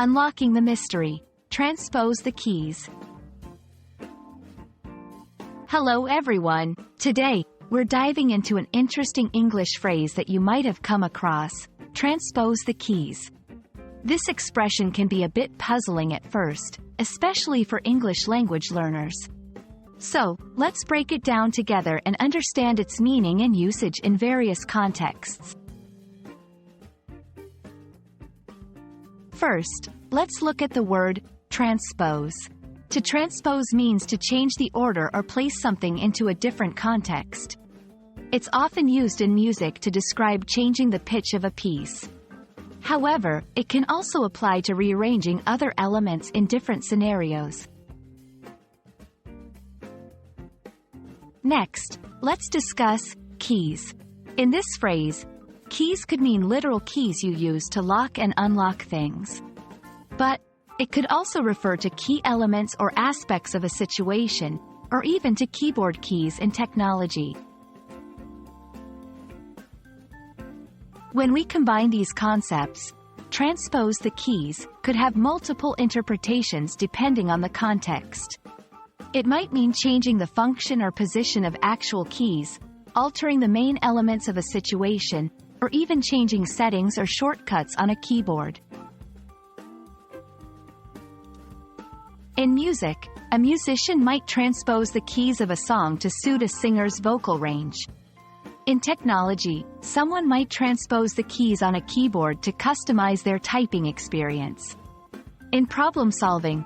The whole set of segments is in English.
Unlocking the mystery. Transpose the keys. Hello everyone. Today, we're diving into an interesting English phrase that you might have come across: transpose the keys. This expression can be a bit puzzling at first, especially for English language learners. So, let's break it down together and understand its meaning and usage in various contexts. First, let's look at the word transpose. To transpose means to change the order or place something into a different context. It's often used in music to describe changing the pitch of a piece. However, it can also apply to rearranging other elements in different scenarios. Next, let's discuss keys. In this phrase, keys could mean literal keys you use to lock and unlock things. But it could also refer to key elements or aspects of a situation, or even to keyboard keys in technology. When we combine these concepts, transpose the keys could have multiple interpretations depending on the context. It might mean changing the function or position of actual keys, altering the main elements of a situation, or even changing settings or shortcuts on a keyboard. In music, a musician might transpose the keys of a song to suit a singer's vocal range. In technology, someone might transpose the keys on a keyboard to customize their typing experience. In problem solving,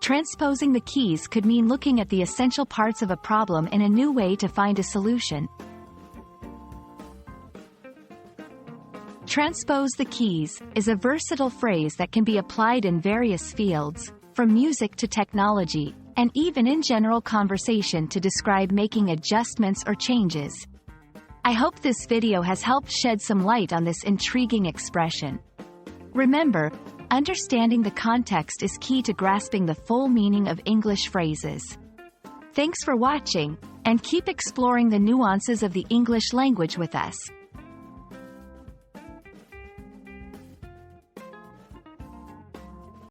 transposing the keys could mean looking at the essential parts of a problem in a new way to find a solution. Transpose the keys is a versatile phrase that can be applied in various fields, from music to technology, and even in general conversation to describe making adjustments or changes. I hope this video has helped shed some light on this intriguing expression. Remember, understanding the context is key to grasping the full meaning of English phrases. Thanks for watching, and keep exploring the nuances of the English language with us.